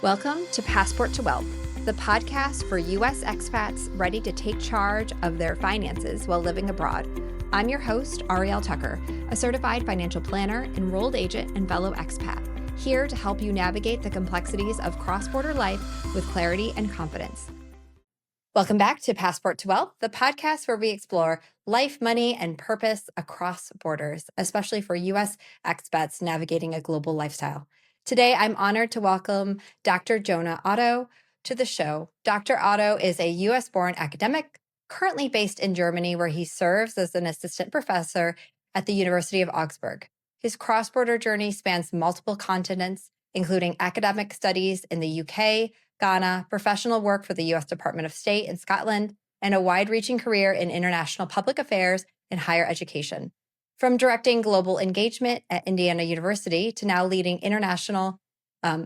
Welcome to Passport to Wealth, the podcast for U.S. expats ready to take charge of their finances while living abroad. I'm your host, Arielle Tucker, a certified financial planner, enrolled agent, and fellow expat, here to help you navigate the complexities of cross-border life with clarity and confidence. Welcome back to Passport to Wealth, the podcast where we explore life, money, and purpose across borders, especially for U.S. expats navigating a global lifestyle. Today, I'm honored to welcome Dr. Jonah Otto to the show. Dr. Otto is a U.S.-born academic, currently based in Germany, where he serves as an assistant professor at the University of Augsburg. His cross-border journey spans multiple continents, including academic studies in the UK, Ghana, professional work for the U.S. Department of State in Scotland, and a wide-reaching career in international public affairs and higher education. From directing global engagement at Indiana University to now leading international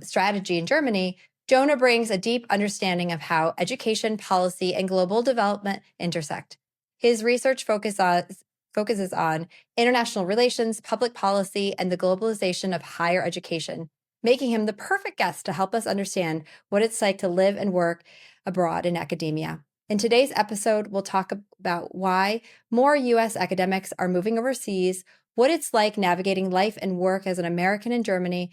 strategy in Germany, Jonah brings a deep understanding of how education, policy, and global development intersect. His research focuses on international relations, public policy, and the globalization of higher education, making him the perfect guest to help us understand what it's like to live and work abroad in academia. In today's episode, we'll talk about why more U.S. academics are moving overseas, what it's like navigating life and work as an American in Germany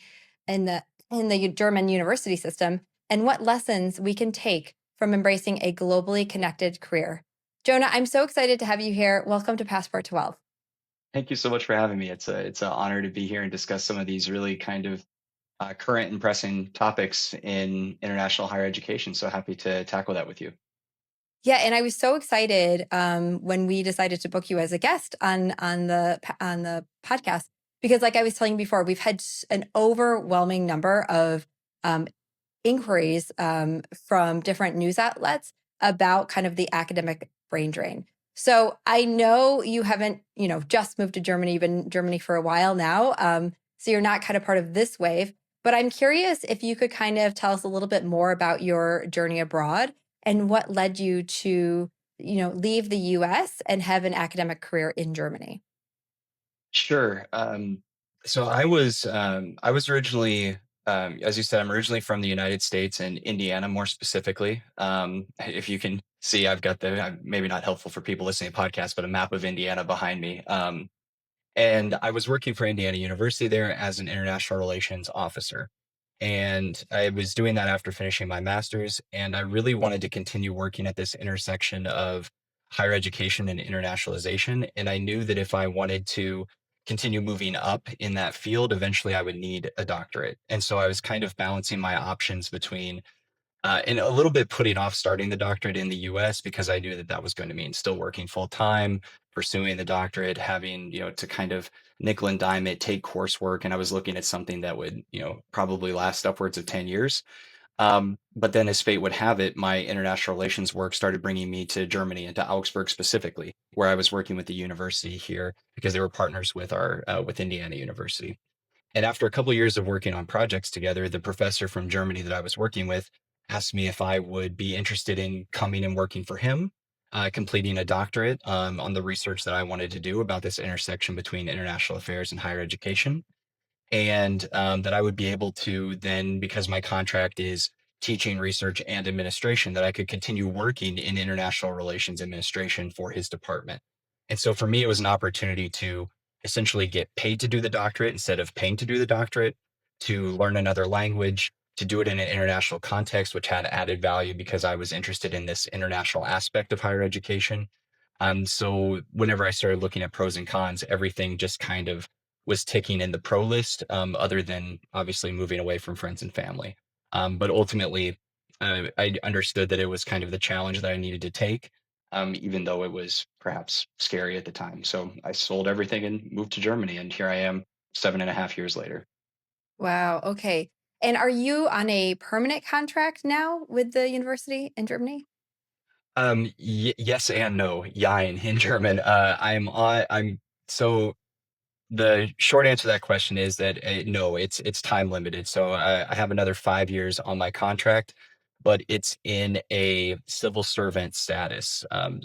in the German university system, and what lessons we can take from embracing a globally connected career. Jonah, I'm so excited to have you here. Welcome to Passport to Wealth. Thank you so much for having me. It's an honor to be here and discuss some of these really kind of current and pressing topics in international higher education. So happy to tackle that with you. Yeah, and I was so excited when we decided to book you as a guest on the podcast because, like I was telling you before, we've had an overwhelming number of inquiries from different news outlets about kind of the academic brain drain. So I know you haven't, just moved to Germany. You've been in Germany for a while now, so you're not kind of part of this wave. But I'm curious if you could kind of tell us a little bit more about your journey abroad and what led you to, leave the U.S. and have an academic career in Germany. Sure. So I was originally, as you said, I'm originally from the United States and Indiana, more specifically. If you can see, I've got maybe not helpful for people listening to podcasts, but a map of Indiana behind me. And I was working for Indiana University there as an international relations officer. And I was doing that after finishing my master's. And I really wanted to continue working at this intersection of higher education and internationalization. And I knew that if I wanted to continue moving up in that field, eventually I would need a doctorate. And so I was kind of balancing my options between and a little bit putting off starting the doctorate in the US because I knew that that was going to mean still working full time, pursuing the doctorate, having, to kind of nickel and dime it, take coursework. And I was looking at something that would, probably last upwards of 10 years. But then as fate would have it, my international relations work started bringing me to Germany and to Augsburg specifically, where I was working with the university here because they were partners with with Indiana University. And after a couple of years of working on projects together, the professor from Germany that I was working with asked me if I would be interested in coming and working for him, completing a doctorate on the research that I wanted to do about this intersection between international affairs and higher education. And that I would be able to then, because my contract is teaching, research, and administration, that I could continue working in international relations administration for his department. And so for me, it was an opportunity to essentially get paid to do the doctorate instead of paying to do the doctorate, to learn another language, to do it in an international context, which had added value because I was interested in this international aspect of higher education. So whenever I started looking at pros and cons, everything just kind of was ticking in the pro list, other than obviously moving away from friends and family. But ultimately, I understood that it was kind of the challenge that I needed to take, even though it was perhaps scary at the time. So I sold everything and moved to Germany. And here I am 7.5 years later. Wow. Okay. And are you on a permanent contract now with the university in Germany? Yes and no. Jein in German. So the short answer to that question is that no, it's time limited. So I have another 5 years on my contract, but it's in a civil servant status.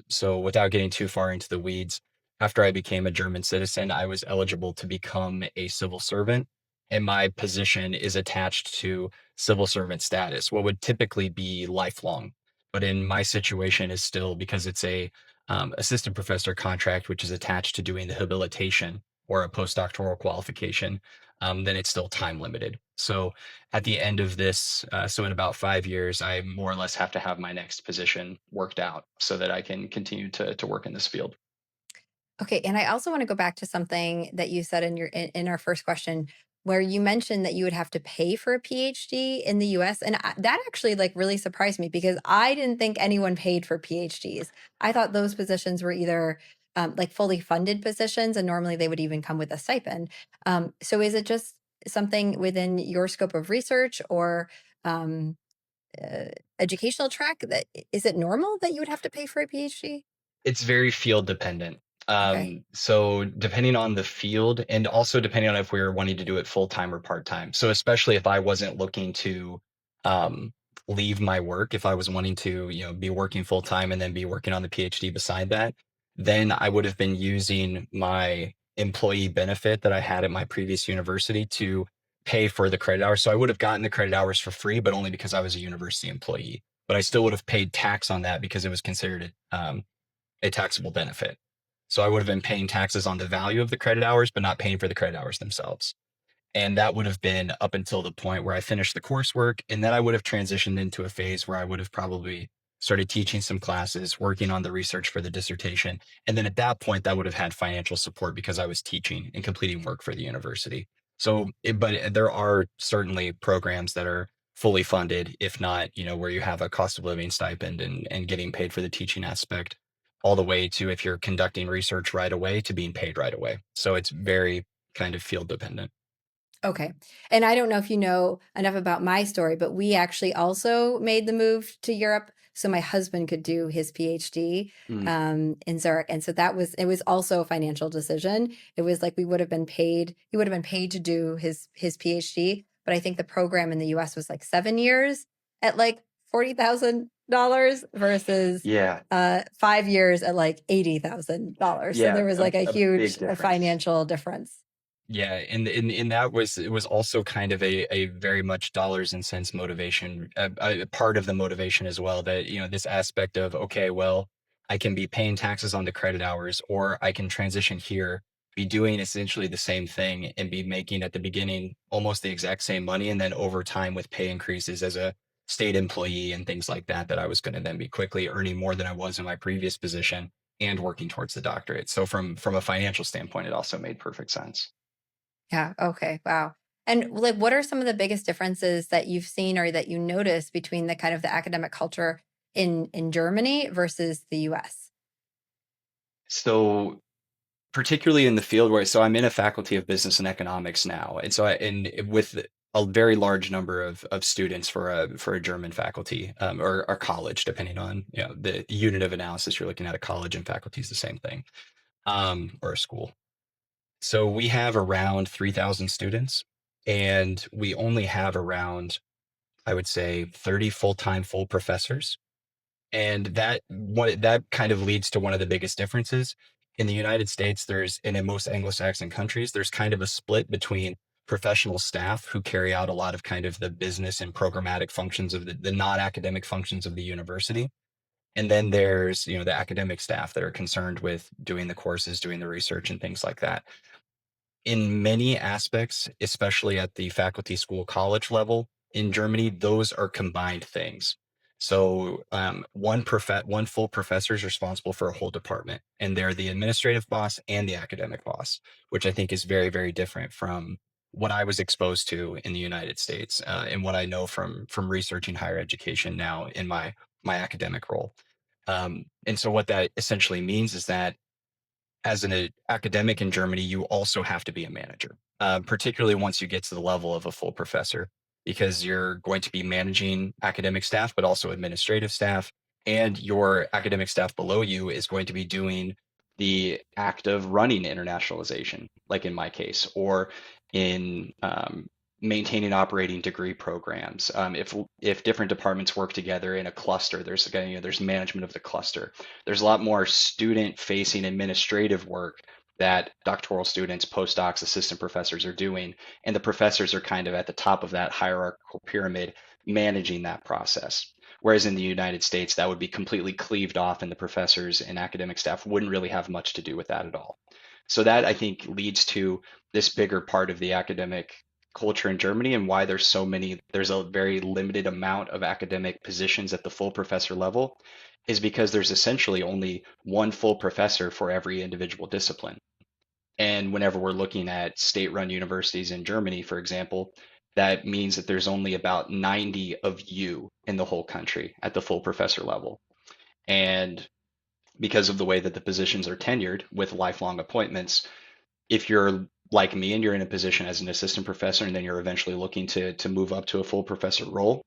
So without getting too far into the weeds, after I became a German citizen, I was eligible to become a civil servant. and my position is attached to civil servant status, what would typically be lifelong. But in my situation is still because it's a assistant professor contract, which is attached to doing the habilitation or a postdoctoral qualification, then it's still time limited. So at the end of this, so in about 5 years, I more or less have to have my next position worked out so that I can continue to work in this field. Okay, and I also want to go back to something that you said in our first question, where you mentioned that you would have to pay for a PhD in the US, and that actually like really surprised me because I didn't think anyone paid for PhDs. I thought those positions were either like fully funded positions, and normally they would even come with a stipend. So is it just something within your scope of research or um, uh, educational track that is it normal that you would have to pay for a PhD? It's very field dependent. Okay. So depending on the field and also depending on if we were wanting to do it full time or part time. So especially if I wasn't looking to um, leave my work, if I was wanting to, be working full time and then be working on the PhD beside that, then I would have been using my employee benefit that I had at my previous university to pay for the credit hours. So I would have gotten the credit hours for free, but only because I was a university employee. But I still would have paid tax on that because it was considered a taxable benefit. So I would have been paying taxes on the value of the credit hours, but not paying for the credit hours themselves. And that would have been up until the point where I finished the coursework. And then I would have transitioned into a phase where I would have probably started teaching some classes, working on the research for the dissertation. And then at that point, that would have had financial support because I was teaching and completing work for the university. So, but there are certainly programs that are fully funded, if not, where you have a cost of living stipend and getting paid for the teaching aspect, all the way to if you're conducting research right away to being paid right away. So it's very kind of field dependent. Okay. And I don't know if you know enough about my story, but we actually also made the move to Europe so my husband could do his PhD in Zurich. And so it was also a financial decision. It was like he would have been paid to do his PhD, but I think the program in the US was like 7 years at like $40,000 versus Yeah. 5 years at like $80,000. So Yeah, there was like a a big huge difference. financial difference. Yeah, and that was it was also kind of a very much dollars and cents motivation, a part of the motivation as well that, this aspect of, okay, well, I can be paying taxes on the credit hours, or I can transition here, be doing essentially the same thing and be making at the beginning almost the exact same money. And then over time with pay increases as a state employee and things like that, that I was going to then be quickly earning more than I was in my previous position and working towards the doctorate. So from a financial standpoint, it also made perfect sense. Yeah. Okay. Wow. And like, what are some of the biggest differences that you've seen or that you notice between the kind of the academic culture in Germany versus the US? So particularly in the field where so I'm in a faculty of business and economics now, and so with a very large number of students for a German faculty or college, depending on the unit of analysis you're looking at. A college and faculty is the same thing, or a school. So we have around 3,000 students, and we only have around, I would say, 30 full-time full professors. And that kind of leads to one of the biggest differences. In the United States, and in most Anglo-Saxon countries, there's kind of a split between professional staff who carry out a lot of kind of the business and programmatic functions of the non-academic functions of the university. And then there's, the academic staff that are concerned with doing the courses, doing the research and things like that. In many aspects, especially at the faculty school college level in Germany, those are combined things. So one full professor is responsible for a whole department, and they're the administrative boss and the academic boss, which I think is very, very different from what I was exposed to in the United States, and what I know from researching higher education now in my academic role. And so what that essentially means is that as an academic in Germany, you also have to be a manager, particularly once you get to the level of a full professor, because you're going to be managing academic staff, but also administrative staff. And your academic staff below you is going to be doing the act of running internationalization, like in my case, or in maintaining operating degree programs. If different departments work together in a cluster, there's management of the cluster. There's a lot more student facing administrative work that doctoral students, postdocs, assistant professors are doing. And the professors are kind of at the top of that hierarchical pyramid managing that process. Whereas in the United States, that would be completely cleaved off, and the professors and academic staff wouldn't really have much to do with that at all. So that I think leads to this bigger part of the academic culture in Germany and why there's a very limited amount of academic positions at the full professor level is because there's essentially only one full professor for every individual discipline. And whenever we're looking at state-run universities in Germany, for example, that means that there's only about 90 of you in the whole country at the full professor level. And because of the way that the positions are tenured with lifelong appointments, if you're like me and you're in a position as an assistant professor and then you're eventually looking to move up to a full professor role,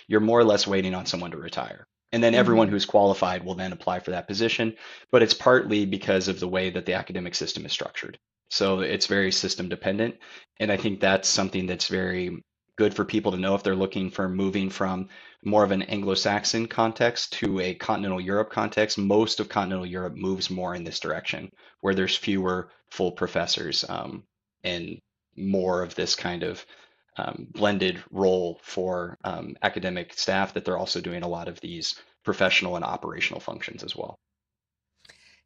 you're more or less waiting on someone to retire. And then everyone Hmm. who's qualified will then apply for that position, but it's partly because of the way that the academic system is structured. So it's very system dependent. And I think that's something that's very good for people to know if they're looking for moving from more of an Anglo-Saxon context to a continental Europe context. Most of continental Europe moves more in this direction, where there's fewer full professors and more of this kind of blended role for academic staff that they're also doing a lot of these professional and operational functions as well.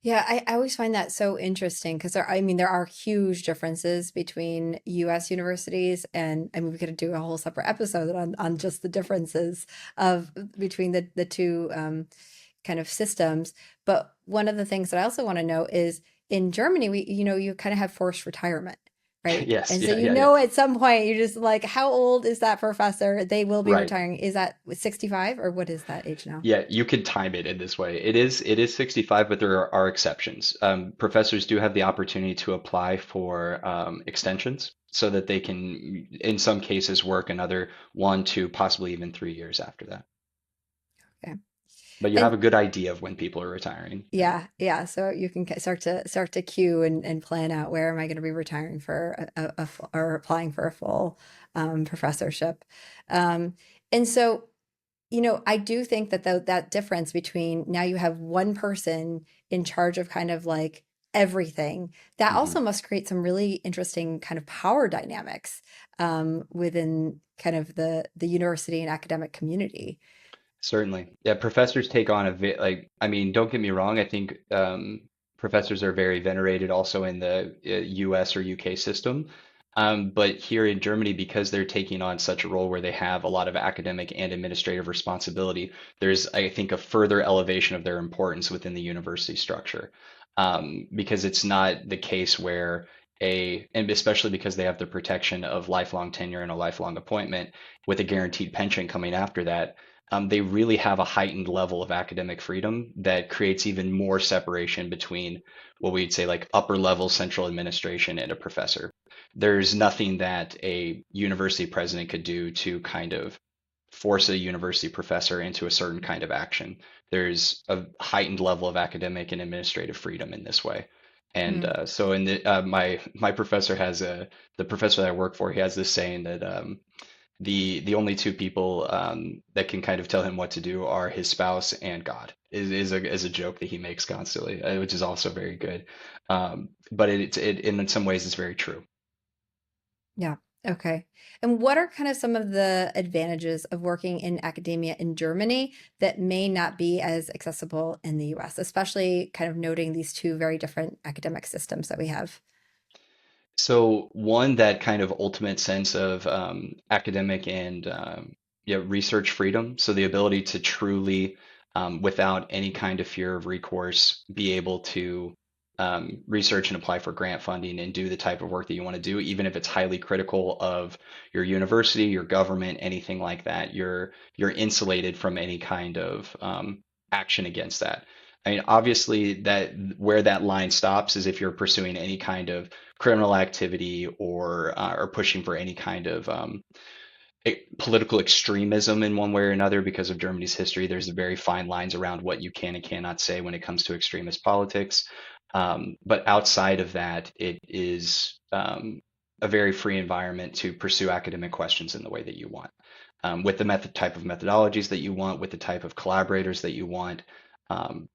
Yeah, I always find that so interesting because I mean, there are huge differences between US universities, and I mean, we could do a whole separate episode on just the differences of between the two kind of systems. But one of the things that I also want to know is in Germany, you kind of have forced retirement, right? Yes, And so yeah, yeah, yeah. at some point you're just like, how old is that professor? They will be Right. retiring. Is that 65 or what is that age now? Yeah, you could time it in this way. It is 65, but there are exceptions. Professors do have the opportunity to apply for extensions so that they can, in some cases, work another 1, 2, possibly even 3 years after that. Okay. But you have And a good idea of when people are retiring. Yeah. yeah, yeah. So you can start to queue and plan out where am I going to be retiring for or applying for a full professorship. Um, and so, I do think that that difference between now you have one person in charge of kind of like everything, that hmm also must create some really interesting kind of power dynamics within kind of the university and academic community. Certainly. Yeah, professors take on like, I mean, don't get me wrong, I think professors are very venerated also in the US or UK system. But here in Germany, because they're taking on such a role where they have a lot of academic and administrative responsibility, there's, I think, a further elevation of their importance within the university structure. Because it's not the case where and especially because they have the protection of lifelong tenure and a lifelong appointment with a guaranteed pension coming after that, they really have a heightened level of academic freedom that creates even more separation between what we'd say like upper level central administration and a professor. There's nothing that a university president could do to kind of force a university professor into a certain kind of action. There's a heightened level of academic and administrative freedom in this way. And Hmm. so in my professor has the professor that I work for, he has this saying that the only two people that can kind of tell him what to do are his spouse and God is a joke that he makes constantly, which is also very good. But in some ways it's very true. Yeah. Okay. And what are kind of some of the advantages of working in academia in Germany that may not be as accessible in the US, especially kind of noting these two very different academic systems that we have? So one, that kind of ultimate sense of academic and yeah, research freedom. So the ability to truly, without any kind of fear of recourse, be able to research and apply for grant funding and do the type of work that you want to do, even if it's highly critical of your university, your government, anything like that. You're insulated from any kind of action against that. I mean, obviously, that where that line stops is if you're pursuing any kind of criminal activity or pushing for any kind of political extremism in one way or another. Because of Germany's history, there's very fine lines around what you can and cannot say when it comes to extremist politics. But outside of that, it is a very free environment to pursue academic questions in the way that you want, with the type of methodologies that you want, with the type of collaborators that you want.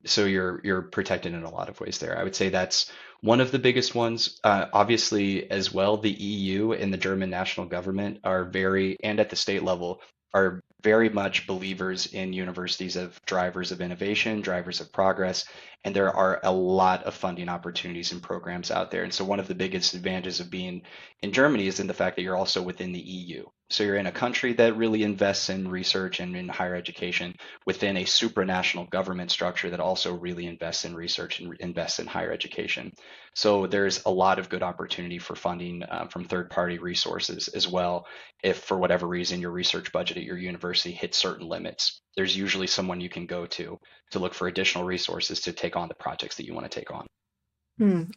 So you're protected in a lot of ways there. I would say that's one of the biggest ones. Obviously, as well, the EU and the German national government are very, and at the state level, are very much believers in universities of drivers of innovation, drivers of progress, and there are a lot of funding opportunities and programs out there. And so one of the biggest advantages of being in Germany is in the fact that you're also within the EU. So you're in a country that really invests in research and in higher education within a supranational government structure that also really invests in research and invests in higher education. So there's a lot of good opportunity for funding from third-party resources as well. If for whatever reason your research budget at your university hits certain limits, there's usually someone you can go to look for additional resources to take on the projects that you want to take on.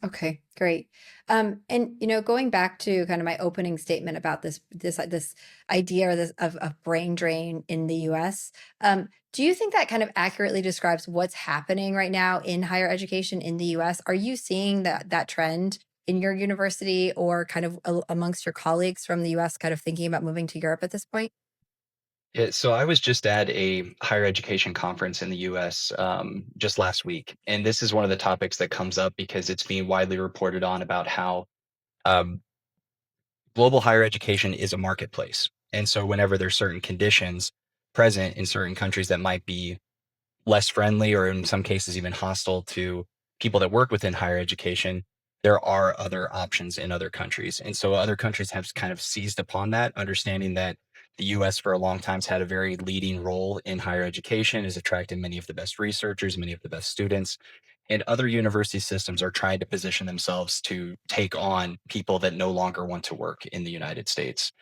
Okay, great. And going back to kind of my opening statement about this idea or this of brain drain in the U.S. Do you think that kind of accurately describes what's happening right now in higher education in the U.S.? Are you seeing that trend in your university or kind of amongst your colleagues from the U.S. kind of thinking about moving to Europe at this point? Yeah, so I was just at a higher education conference in the US just last week. And this is one of the topics that comes up because it's being widely reported on about how um, global higher education is a marketplace. And so whenever there's certain conditions present in certain countries that might be less friendly or in some cases even hostile to people that work within higher education, there are other options in other countries. And so other countries have kind of seized upon that, understanding that the US for a long time has had a very leading role in higher education, has attracted many of the best researchers, many of the best students. And other university systems are trying to position themselves to take on people that no longer want to work in the United States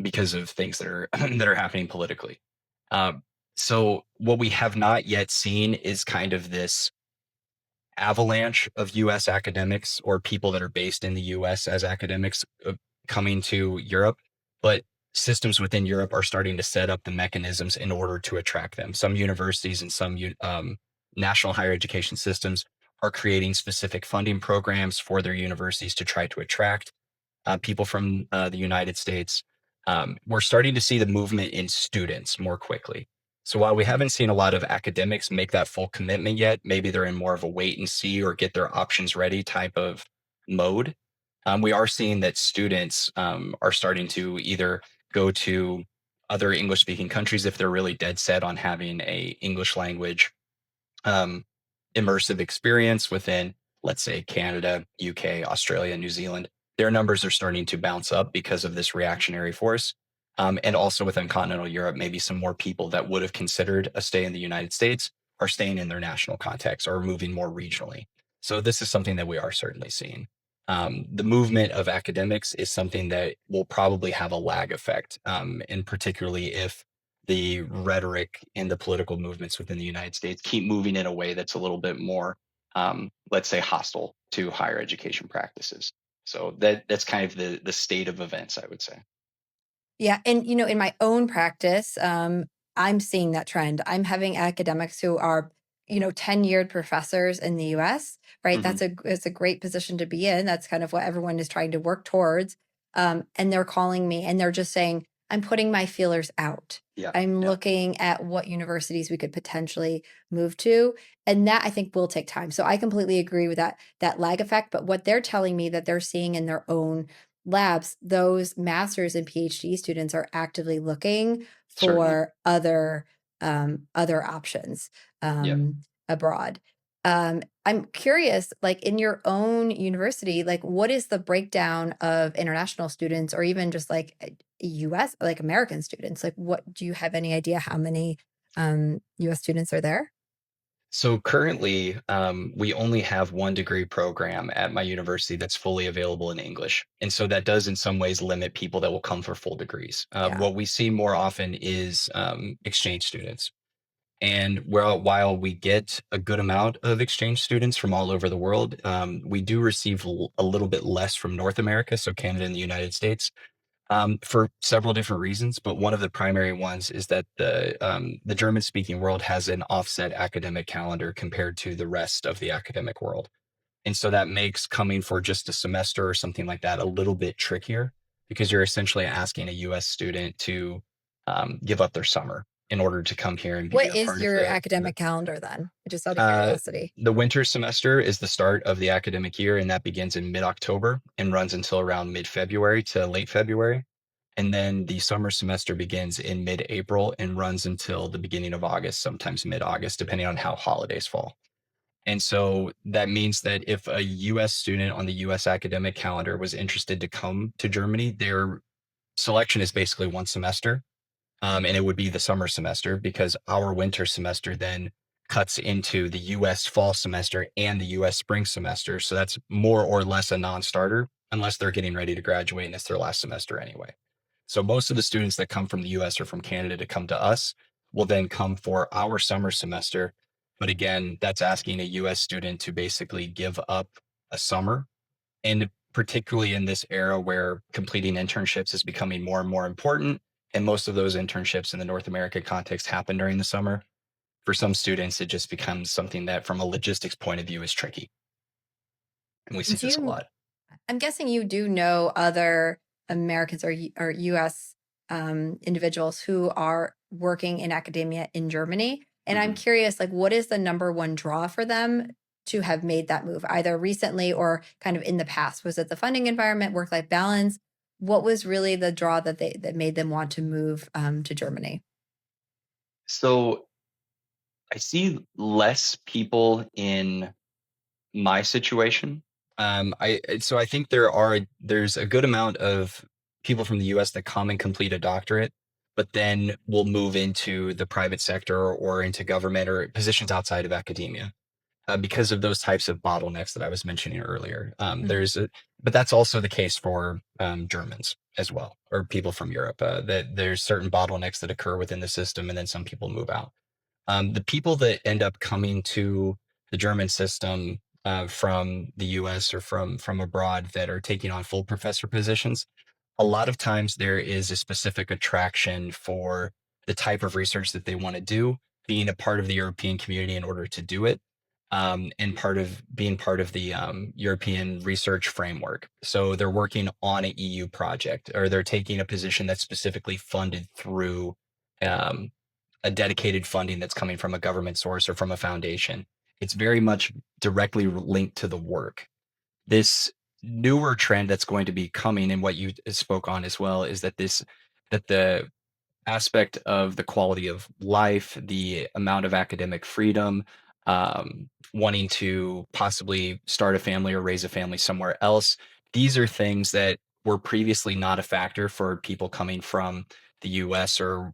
because of things that are that are happening politically. Um, so what we have not yet seen is kind of this avalanche of US academics or people that are based in the US as academics coming to Europe, but systems within Europe are starting to set up the mechanisms in order to attract them. Some universities and some national higher education systems are creating specific funding programs for their universities to try to attract people from the United States. We're starting to see the movement in students more quickly. So while we haven't seen a lot of academics make that full commitment yet, maybe they're in more of a wait and see or get their options ready type of mode. We are seeing that students are starting to either go to other English speaking countries if they're really dead set on having a English language um, immersive experience within, let's say, Canada, UK, Australia, New Zealand. Their numbers are starting to bounce up because of this reactionary force. And also within continental Europe, maybe some more people that would have considered a stay in the United States are staying in their national context or moving more regionally. So this is something that we are certainly seeing. The movement of academics is something that will probably have a lag effect, and particularly if the rhetoric and the political movements within the United States keep moving in a way that's a little bit more, let's say, hostile to higher education practices. So that's kind of the state of events, I would say. Yeah, and in my own practice, I'm seeing that trend. I'm having academics who are, tenured professors in the US, right? Hmm. It's a great position to be in. That's kind of what everyone is trying to work towards. And they're calling me and they're just saying, I'm putting my feelers out. Yeah, I'm yeah, looking at what universities we could potentially move to. And that I think will take time. So I completely agree with that lag effect. But what they're telling me that they're seeing in their own labs, those master's and PhD students are actively looking certainly. for other options Yeah. abroad. I'm curious, like in your own university, like what is the breakdown of international students or even just like US, like American students? Like what do you have any idea how many US students are there? So currently, we only have one degree program at my university that's fully available in English. And so that does in some ways limit people that will come for full degrees. Yeah. What we see more often is exchange students. And while we get a good amount of exchange students from all over the world, we do receive a little bit less from North America, so Canada and the United States, for several different reasons. But one of the primary ones is that the German-speaking world has an offset academic calendar compared to the rest of the academic world. And so that makes coming for just a semester or something like that a little bit trickier because you're essentially asking a US student to give up their summer in order to come here and be What a is part of your the academic calendar then? Just out of uh, curiosity. the winter semester is the start of the academic year, and that begins in mid-October and runs until around mid-February to late February. And then the summer semester begins in mid-April and runs until the beginning of August, sometimes mid-August, depending on how holidays fall. And so that means that if a US student on the US academic calendar was interested to come to Germany, their selection is basically one semester. And it would be the summer semester because our winter semester then cuts into the US fall semester and the US spring semester. So that's more or less a non starter unless they're getting ready to graduate and it's their last semester anyway. So most of the students that come from the US or from Canada to come to us will then come for our summer semester. But again, that's asking a US student to basically give up a summer. And particularly in this era where completing internships is becoming more and more important, and most of those internships in the North America context happen during the summer, for some students, it just becomes something that from a logistics point of view is tricky. And we see Do this a you lot. I'm guessing you do know other Americans or US individuals who are working in academia in Germany. And I'm Mhm. curious, like, what is the number one draw for them to have made that move, either recently or kind of in the past? Was it the funding environment, work-life balance? What was really the draw that made them want to move to Germany? So I see less people in my situation. I think there's a good amount of people from the US that come and complete a doctorate, but then will move into the private sector or into government or positions outside of academia. Because of those types of bottlenecks that I was mentioning earlier. Mhm. But that's also the case for Germans as well, or people from Europe. That there's certain bottlenecks that occur within the system, and then some people move out. The people that end up coming to the German system from the US or from abroad that are taking on full professor positions, a lot of times there is a specific attraction for the type of research that they want to do, being a part of the European community in order to do it, and part of being part of the European research framework. So they're working on an EU project, or they're taking a position that's specifically funded through um, a dedicated funding that's coming from a government source or from a foundation. It's very much directly linked to the work. This newer trend that's going to be coming, and what you spoke on as well, is that the aspect of the quality of life, the amount of academic freedom, wanting to possibly start a family or raise a family somewhere else. These are things that were previously not a factor for people coming from the US or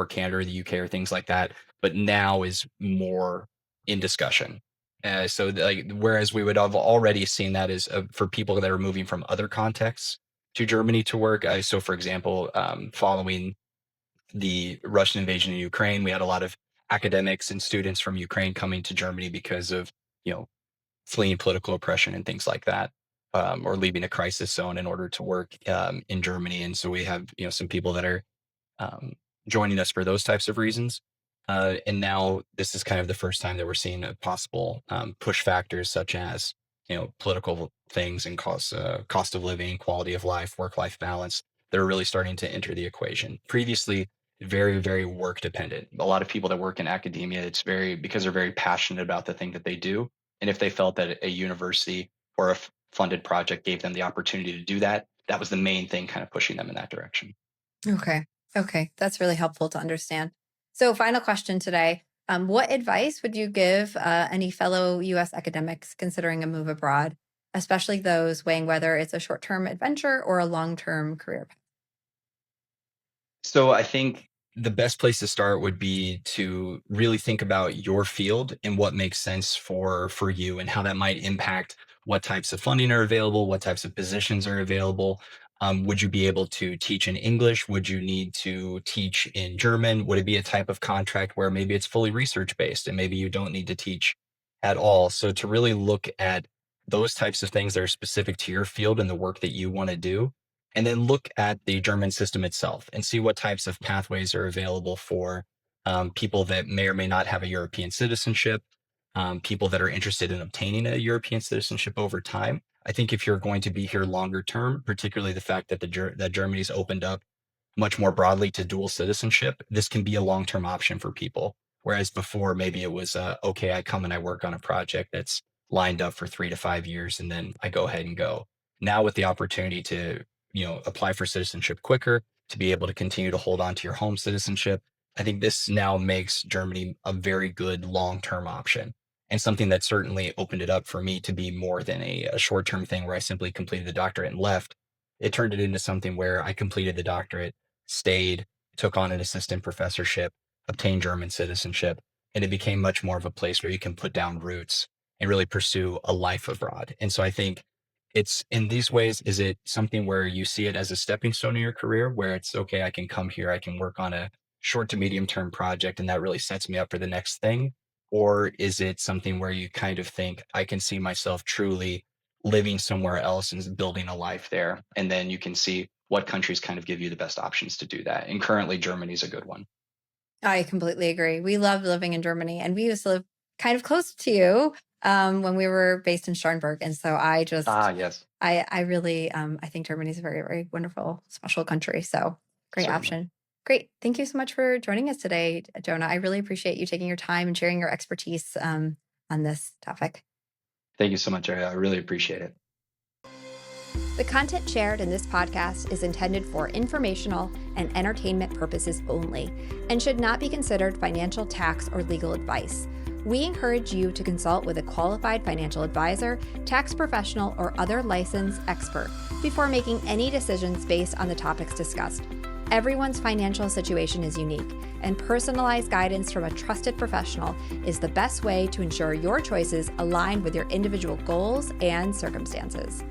Canada or the UK or things like that, but now is more in discussion. Like whereas we would have already seen that as for people that are moving from other contexts to Germany to work. So, for example, following the Russian invasion in Ukraine, we had a lot of academics and students from Ukraine coming to Germany because of, you know, fleeing political oppression and things like that, or leaving a crisis zone in order to work in Germany. And so we have, some people that are um, joining us for those types of reasons. And now this is kind of the first time that we're seeing a possible push factors such as political things and cost of living, quality of life, work life balance that are really starting to enter the equation. Previously, very very work dependent. A lot of people that work in academia, it's very because they're very passionate about the thing that they do, and if they felt that a university or a funded project gave them the opportunity to do that, that was the main thing kind of pushing them in that direction. Okay. Okay. That's really helpful to understand. So, final question today. What advice would you give any fellow US academics considering a move abroad, especially those weighing whether it's a short term adventure or a long term career path? So I think the best place to start would be to really think about your field and what makes sense for you and how that might impact what types of funding are available, what types of positions are available. Would you be able to teach in English? Would you need to teach in German? Would it be a type of contract where maybe it's fully research based and maybe you don't need to teach at all? So to really look at those types of things that are specific to your field and the work that you want to do, and then look at the German system itself and see what types of pathways are available for people that may or may not have a European citizenship, people that are interested in obtaining a European citizenship over time. I think if you're going to be here longer term, particularly the fact that that Germany's opened up much more broadly to dual citizenship, this can be a long-term option for people. Whereas before, maybe it was, okay, I come and I work on a project that's lined up for 3 to 5 years, and then I go ahead and go. Now with the opportunity to, apply for citizenship quicker, to be able to continue to hold on to your home citizenship, I think this now makes Germany a very good long-term option and something that certainly opened it up for me to be more than a short-term thing where I simply completed the doctorate and left. It turned it into something where I completed the doctorate, stayed, took on an assistant professorship, obtained German citizenship, and it became much more of a place where you can put down roots and really pursue a life abroad. And so I think it's in these ways, is it something where you see it as a stepping stone in your career where it's okay, I can come here, I can work on a short to medium term project, and that really sets me up for the next thing? Or is it something where you kind of think, I can see myself truly living somewhere else and building a life there? And then you can see what countries kind of give you the best options to do that. And currently, Germany's a good one. I completely agree. We loved living in Germany, and we used to live kind of close to you when we were based in Starnberg. And so Ah, yes, I really, I think Germany is a very, very wonderful, special country. So great certainly. option. Great. Thank you so much for joining us today, Jonah. I really appreciate you taking your time and sharing your expertise on this topic. Thank you so much, Ariel. I really appreciate it. The content shared in this podcast is intended for informational and entertainment purposes only and should not be considered financial, tax, or legal advice. We encourage you to consult with a qualified financial advisor, tax professional, or other licensed expert before making any decisions based on the topics discussed. Everyone's financial situation is unique, and personalized guidance from a trusted professional is the best way to ensure your choices align with your individual goals and circumstances.